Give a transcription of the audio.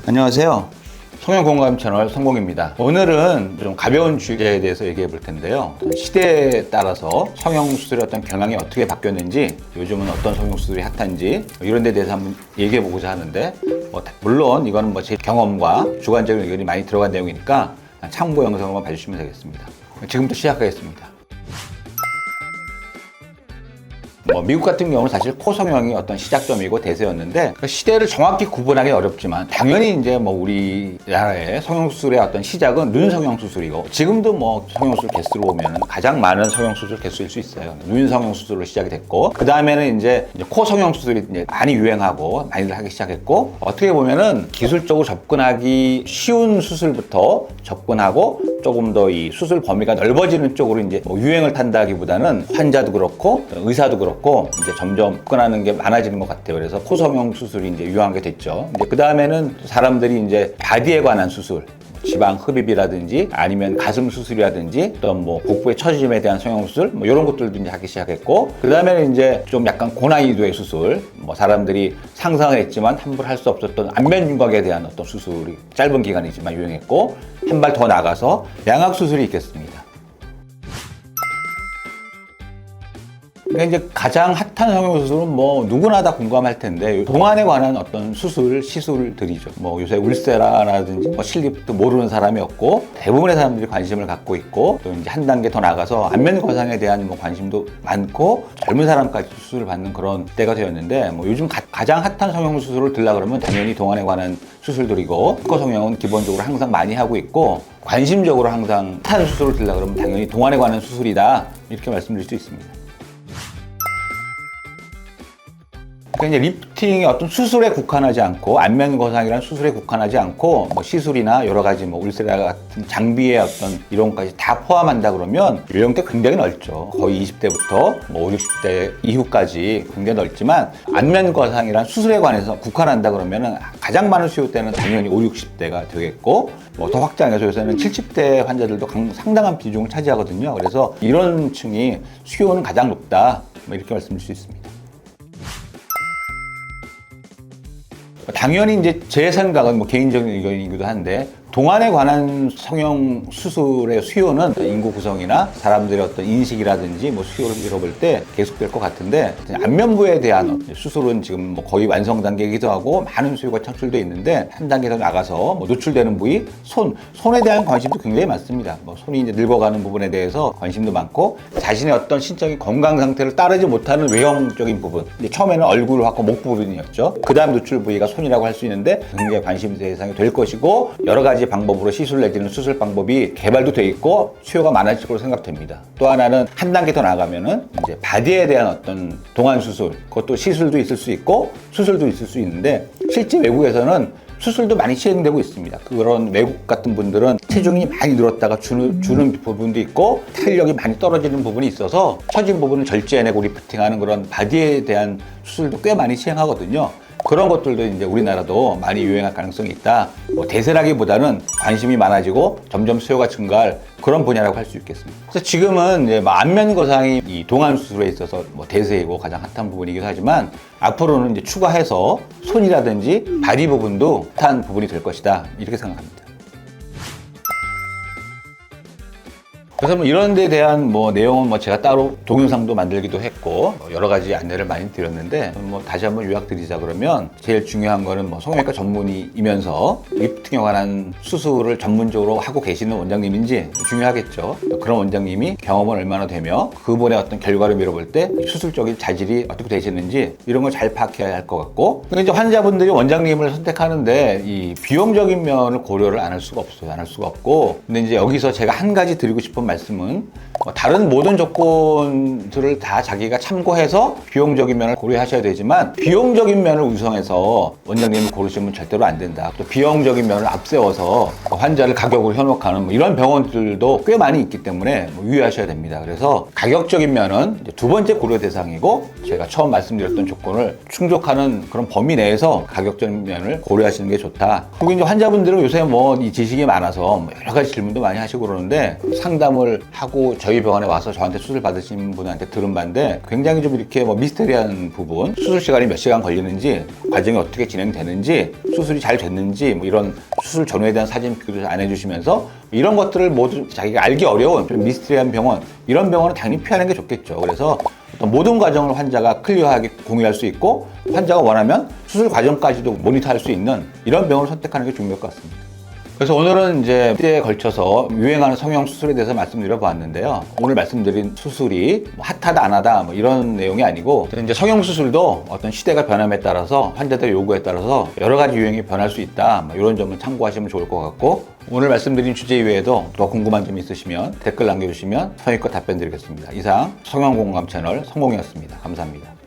안녕하세요. 성형공감 채널 성공입니다. 오늘은 좀 가벼운 주제에 대해서 얘기해 볼 텐데요. 시대에 따라서 성형수술의 어떤 경향이 어떻게 바뀌었는지, 요즘은 어떤 성형수술이 핫한지 이런 데 대해서 한번 얘기해 보고자 하는데, 물론 이거는 제 경험과 주관적인 의견이 많이 들어간 내용이니까 참고 영상만 봐주시면 되겠습니다. 지금부터 시작하겠습니다. 미국 같은 경우는 사실 코 성형이 어떤 시작점이고 대세였는데, 그 시대를 정확히 구분하기 어렵지만 당연히 이제 우리나라의 성형수술의 어떤 시작은 눈 성형수술이고, 지금도 성형수술 개수로 보면 가장 많은 성형수술 개수일 수 있어요. 눈 성형수술로 시작이 됐고, 그 다음에는 이제 코 성형수술이 이제 많이 유행하고 많이들 하기 시작했고, 어떻게 보면은 기술적으로 접근하기 쉬운 수술부터 접근하고 조금 더 이 수술 범위가 넓어지는 쪽으로 이제 유행을 탄다기보다는 환자도 그렇고 의사도 그렇고 이제 점점 접근하는 게 많아지는 것 같아요. 그래서 코 성형 수술이 이제 유행하게 됐죠. 이제 그 다음에는 사람들이 이제 바디에 관한 수술, 지방 흡입이라든지 아니면 가슴 수술이라든지 어떤 복부의 처짐에 대한 성형수술 이런 것들도 이제 하기 시작했고, 그 다음에는 이제 좀 약간 고난이도의 수술, 사람들이 상상했지만 함부로 할 수 없었던 안면 윤곽에 대한 어떤 수술이 짧은 기간이지만 유행했고, 한 발 더 나가서 양악 수술이 있겠습니다. 그러니까 이제 가장 핫한 성형수술은 누구나 다 공감할 텐데, 동안에 관한 어떤 시술들이죠. 요새 울세라라든지 실립도 모르는 사람이 없고, 대부분의 사람들이 관심을 갖고 있고, 또 이제 한 단계 더 나가서 안면 거상에 대한 관심도 많고, 젊은 사람까지 수술을 받는 그런 때가 되었는데, 요즘 가장 핫한 성형수술을 들라 그러면 당연히 동안에 관한 수술들이고, 코 성형은 기본적으로 항상 많이 하고 있고, 관심적으로 항상 핫한 수술을 들라 그러면 당연히 동안에 관한 수술이다, 이렇게 말씀드릴 수 있습니다. 그러니까 이제 리프팅이 어떤 수술에 국한하지 않고, 안면 거상이라는 수술에 국한하지 않고, 시술이나 여러 가지 울세라 같은 장비의 어떤 이론까지 다 포함한다 그러면 요령대 굉장히 넓죠. 거의 20대부터 5, 60대 이후까지 굉장히 넓지만, 안면 거상이라는 수술에 관해서 국한한다 그러면 가장 많은 수요 때는 당연히 5, 60대가 되겠고, 더 확장해서 요새는 70대 환자들도 상당한 비중을 차지하거든요. 그래서 이런 층이 수요는 가장 높다, 이렇게 말씀드릴 수 있습니다. 당연히 이제 제 생각은 개인적인 의견이기도 한데, 동안에 관한 성형 수술의 수요는 인구 구성이나 사람들의 어떤 인식이라든지 수요를 잃어볼 때 계속될 것 같은데, 안면부에 대한 수술은 지금 거의 완성 단계이기도 하고 많은 수요가 창출되어 있는데, 한 단계 더 나가서 노출되는 부위, 손에 대한 관심도 굉장히 많습니다. 손이 이제 늙어가는 부분에 대해서 관심도 많고, 자신의 어떤 신적인 건강 상태를 따르지 못하는 외형적인 부분, 처음에는 얼굴을 하고 목 부분이었죠. 그 다음 노출 부위가 손이라고 할 수 있는데 굉장히 관심 대상이 될 것이고, 여러 가지 방법으로 시술 내지는 수술 방법이 개발도 돼 있고 수요가 많아질 것으로 생각됩니다. 또 하나는 한 단계 더 나가면은 이제 바디에 대한 어떤 동안 수술, 그것도 시술도 있을 수 있고 수술도 있을 수 있는데, 실제 외국에서는 수술도 많이 시행되고 있습니다. 그런 외국 같은 분들은 체중이 많이 늘었다가 주는 부분도 있고, 탄력이 많이 떨어지는 부분이 있어서 처진 부분을 절제해내고 리프팅하는 그런 바디에 대한 수술도 꽤 많이 시행하거든요. 그런 것들도 이제 우리나라도 많이 유행할 가능성이 있다. 대세라기보다는 관심이 많아지고 점점 수요가 증가할 그런 분야라고 할 수 있겠습니다. 그래서 지금은 이제 안면 거상이 이 동안 수술에 있어서 대세이고 가장 핫한 부분이기도 하지만, 앞으로는 이제 추가해서 손이라든지 바디 부분도 핫한 부분이 될 것이다, 이렇게 생각합니다. 그래서 이런 데 대한 내용은 제가 따로 동영상도 만들기도 했고, 여러 가지 안내를 많이 드렸는데, 다시 한번 요약드리자 그러면, 제일 중요한 거는 성형외과 전문의이면서 리프팅에 관한 수술을 전문적으로 하고 계시는 원장님인지 중요하겠죠. 그런 원장님이 경험은 얼마나 되며, 그분의 어떤 결과를 미뤄볼 때 수술적인 자질이 어떻게 되시는지 이런 걸 잘 파악해야 할 것 같고, 그러니까 이제 환자분들이 원장님을 선택하는데 이 비용적인 면을 고려를 안 할 수가 없어요. 안 할 수가 없고, 근데 이제 여기서 제가 한 가지 드리고 싶은 말씀은, 다른 모든 조건들을 다 자기가 참고해서 비용적인 면을 고려하셔야 되지만, 비용적인 면을 우선해서 원장님을 고르시면 절대로 안 된다. 또 비용적인 면을 앞세워서 환자를 가격으로 현혹하는 이런 병원들도 꽤 많이 있기 때문에 유의하셔야 됩니다. 그래서 가격적인 면은 이제 두 번째 고려 대상이고, 제가 처음 말씀드렸던 조건을 충족하는 그런 범위 내에서 가격적인 면을 고려하시는 게 좋다. 그리고 이제 환자분들은 요새 이 지식이 많아서 여러 가지 질문도 많이 하시고 그러는데, 상담을 상담을 하고 저희 병원에 와서 저한테 수술 받으신 분한테 들은 바인데 굉장히 좀 이렇게 뭐 미스테리한 부분, 수술 시간이 몇 시간 걸리는지, 과정이 어떻게 진행되는지, 수술이 잘 됐는지, 뭐 이런 수술 전후에 대한 사진 비교도 안 해주시면서 이런 것들을 모두 자기가 알기 어려운 좀 미스테리한 병원, 이런 병원은 당연히 피하는 게 좋겠죠. 그래서 어떤 모든 과정을 환자가 클리어하게 공유할 수 있고 환자가 원하면 수술 과정까지도 모니터할 수 있는 이런 병원을 선택하는 게 중요할 것 같습니다. 그래서 오늘은 이제 시대에 걸쳐서 유행하는 성형 수술에 대해서 말씀드려 보았는데요. 오늘 말씀드린 수술이 핫하다 안 하다 뭐 이런 내용이 아니고 이제 성형 수술도 어떤 시대가 변함에 따라서 환자들의 요구에 따라서 여러 가지 유행이 변할 수 있다. 뭐 이런 점을 참고하시면 좋을 것 같고 오늘 말씀드린 주제 이외에도 더 궁금한 점 있으시면 댓글 남겨주시면 성의껏 답변 드리겠습니다. 이상 성형공감 채널 성공이었습니다. 감사합니다.